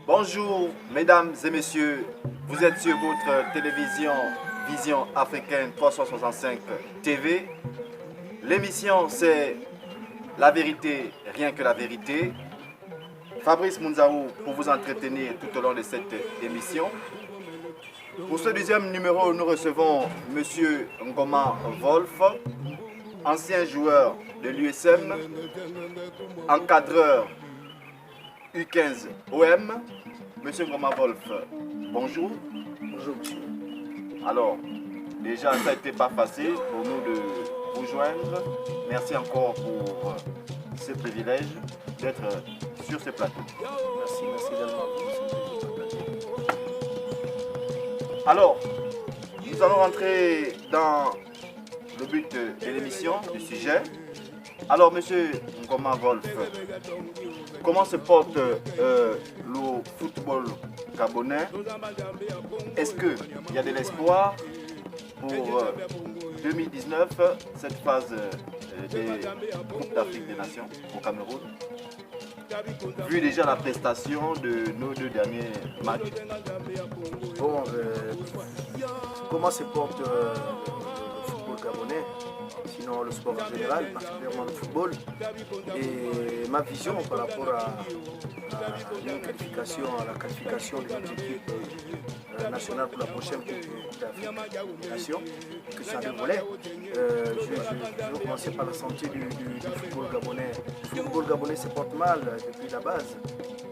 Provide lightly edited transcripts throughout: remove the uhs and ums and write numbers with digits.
Bonjour mesdames et messieurs, vous êtes sur votre télévision Vision Africaine 365 TV. L'émission c'est La Vérité, rien que la vérité. Fabrice Mounzaou pour vous entretenir tout au long de cette émission. Pour ce deuxième numéro, nous recevons Monsieur Ngoma Wolf, ancien joueur de l'USM, encadreur U15 OM. Monsieur Ngoma Wolf, bonjour. Bonjour monsieur. Alors, déjà ça n'a été pas facile pour nous de vous joindre. Merci encore pour ce privilège d'être sur ce plateau. Merci également. Alors, nous allons rentrer dans le but de l'émission, du sujet. Alors, monsieur Ngoma Wolf, comment se porte le football gabonais? Est-ce qu'il y a de l'espoir pour 2019, cette phase des Coupes d'Afrique des Nations au Cameroun? Vu déjà la prestation de nos deux derniers matchs. Bon, comment se porte le football gabonais? Sinon le sport en général, particulièrement le football. Et ma vision par rapport à la qualification de notre équipe nationale pour la prochaine Coupe d'Afrique des Nations, que ça dévoilait. Je vais commencer par la santé du football gabonais. Le football gabonais se porte mal depuis la base.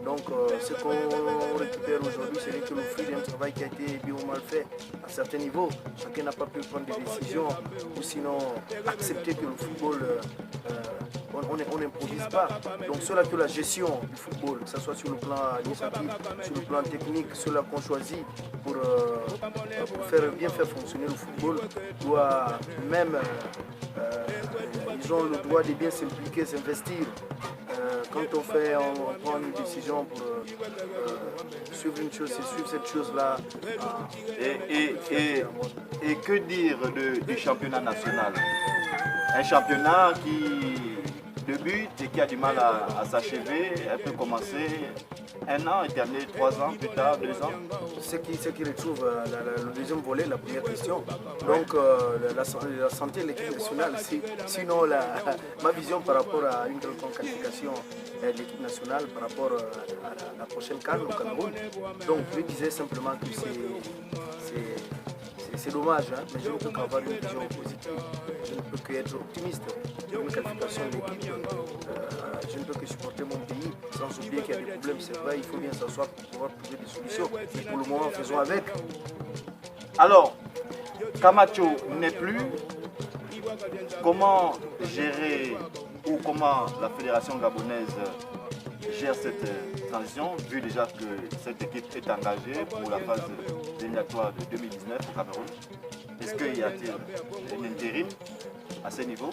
Donc ce qu'on récupère aujourd'hui, c'est que le fruit d'un travail qui a été bien ou mal fait à certains niveaux. Chacun n'a pas pu prendre des décisions ou sinon accepter que le football, on n'improvise pas. Donc cela que la gestion du football, que ce soit sur le plan administratif, sur le plan technique, cela qu'on choisit pour bien faire fonctionner le football, doit même, ils ont le droit de bien s'impliquer, s'investir. Quand on prend une décision pour suivre une chose, c'est suivre cette chose-là. Et que dire du championnat national? Un championnat qui débute et qui a du mal à s'achever. Elle peut commencer 1 an et terminer 3 ans, plus tard 2 ans. Ce qui retrouve le deuxième volet, la première question. Donc la santé de l'équipe nationale, sinon ma vision par rapport à une quelconque qualification de l'équipe nationale par rapport à la prochaine CAN au Cameroun. Donc je disais simplement que c'est dommage, hein, mais je ne peux qu'avoir une vision positive. Je ne peux qu'être optimiste. Une qualification de l'équipe, je ne peux que supporter mon pays sans oublier qu'il y a des problèmes. C'est vrai, il faut bien s'asseoir pour pouvoir trouver des solutions. Et pour le moment, faisons avec. Alors, Camacho n'est plus. Comment gérer ou comment la fédération gabonaise gère cette transition, vu déjà que cette équipe est engagée pour la phase éliminatoire de 2019 au Cameroun? Est-ce qu'il y a-t-il un intérim à ce niveau?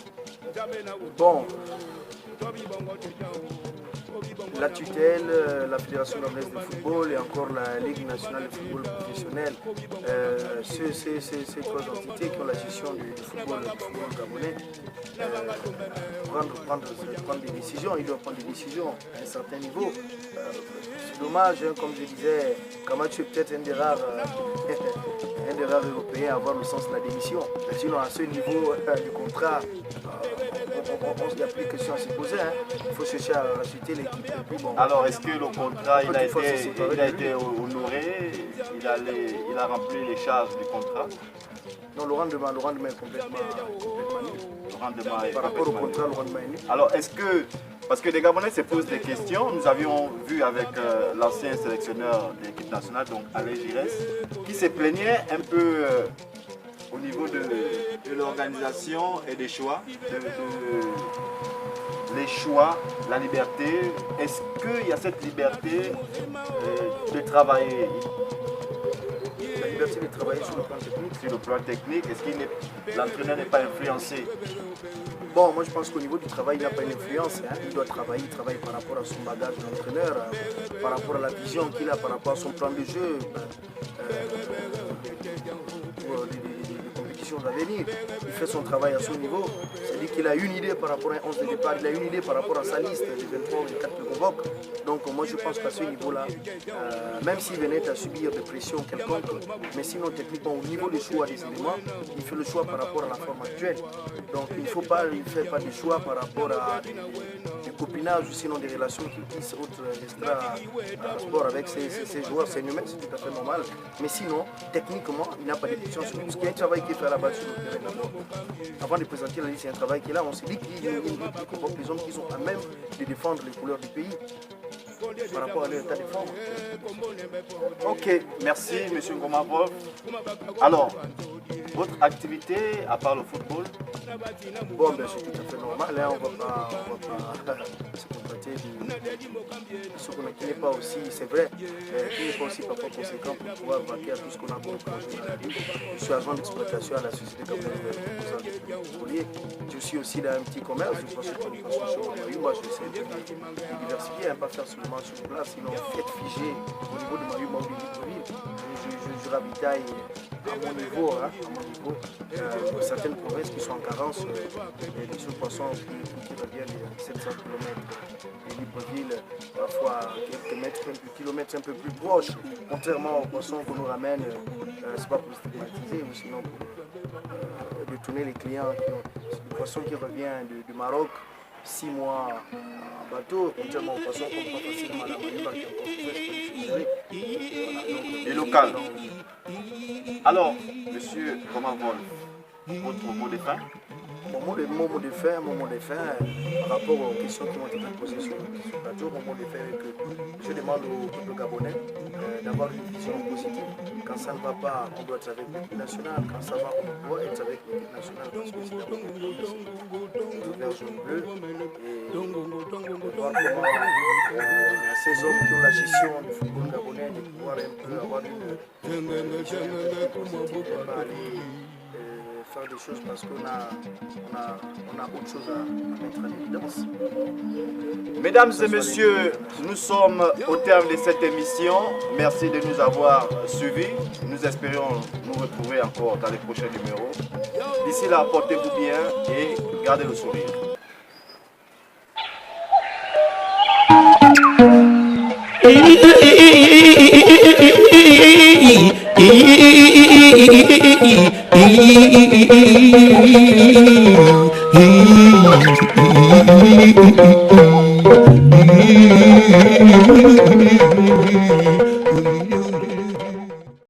Bon, la tutelle, la Fédération gabonaise de football et encore la Ligue nationale de football professionnel, ces trois entités qui ont la gestion du football gabonais, prendre des décisions. Ils doivent prendre des décisions à un certain niveau. C'est dommage, hein, comme je disais, Camacho est peut-être un des rares Européens à avoir le sens de la démission. Sinon, à ce niveau du contrat, il n'y a plus de questions à se poser. Hein. Il faut chercher à racheter l'équipe. Bon, alors, est-ce que le contrat il a été honoré? Il a rempli les charges du contrat? Non, le rendement est complètement nul. Le rendement est par rapport au contrat, le rendement est nul. Alors, est-ce que, parce que les Gabonais se posent des questions, nous avions vu avec l'ancien sélectionneur de l'équipe nationale, donc Alain Giresse, qui se plaignait un peu au niveau de l'organisation et des choix, les choix, la liberté. Est-ce qu'il y a cette liberté de travailler? La liberté de travailler sur le plan technique. Sur le plan technique, est-ce que l'entraîneur n'est pas influencé? Bon, moi je pense qu'au niveau du travail, il n'a pas une influence. Hein. Il doit travailler, il travaille par rapport à son bagage d'entraîneur, par rapport à la vision qu'il a, par rapport à son plan de jeu. des compétitions à venir. Il fait son travail à son niveau. C'est-à-dire qu'il a une idée par rapport à un 11 de départ, il a une idée par rapport à sa liste des 23 ou des 4 que convoque. Donc moi je pense qu'à ce niveau-là, même s'il venait à subir des pressions quelconques, mais sinon techniquement au niveau du choix des éléments, il fait le choix par rapport à la forme actuelle. Donc il ne faut pas, il fait pas des choix par rapport à du copinage ou sinon des relations qui tissent autre extra sport avec ses joueurs, c'est humain, c'est tout à fait normal. Mais sinon, techniquement, il n'a pas de pression sur lui. Parce qu'il y a un travail qui est fait à la base sur le terrain d'abord. Avant de présenter la liste, c'est un travail qui est là. On s'est dit qu'il convoque les hommes qui sont à même de défendre les couleurs du pays par rapport à leur état de forme. Ok, merci M. Ngoma Wolf. Alors, votre activité à part le football? Bon, ben, c'est tout à fait normal, hein. On ne va pas se contenter de ce qui n'est pas aussi, c'est vrai, qui n'est pas aussi parfois conséquent pour pouvoir vaquer à tout ce qu'on a compris dans la vie. Je suis agent d'exploitation à la société camerounaise pétrolier. Je suis aussi dans un petit commerce, je pense que moi je sais de diversifier, hein, pas faire seulement sur place, sinon être figé au niveau de Marie Maudit Libreville. Je ravitaille à mon niveau, certaines provinces qui sont en carence des sous-poissons qui reviennent de 700 km de Libreville, parfois quelques kilomètres un peu plus proches, contrairement aux poissons qu'on nous ramène, c'est pas pour stigmatiser, ou sinon pour détourner les clients. C'est des poissons qui reviennent du Maroc, 6 mois en bateau, contrairement aux poissons qu'on prend facilement à la Maniba, qui est Et local. Alors, monsieur Ngoma Wolf, votre mot de fin? Mon mot de fin, par rapport aux questions qui ont été posées sur le plateau, mon mot de fin est que je demande au peuple gabonais d'avoir une vision positive. Quand ça ne va pas, on doit être avec l'équipe nationale. Quand ça va, on doit être avec l'équipe nationale parce que c'est d'abord le vert, jaune, bleu. Et voir comment ces hommes qui ont la gestion du football gabonais, de pouvoir un peu avoir une vision positive et pas aller faire des choses parce qu'on a autre chose à mettre en évidence. Mesdames et messieurs, nous sommes au terme de cette émission. Merci de nous avoir suivis. Nous espérons nous retrouver encore dans les prochains numéros. D'ici là, portez-vous bien et gardez le sourire.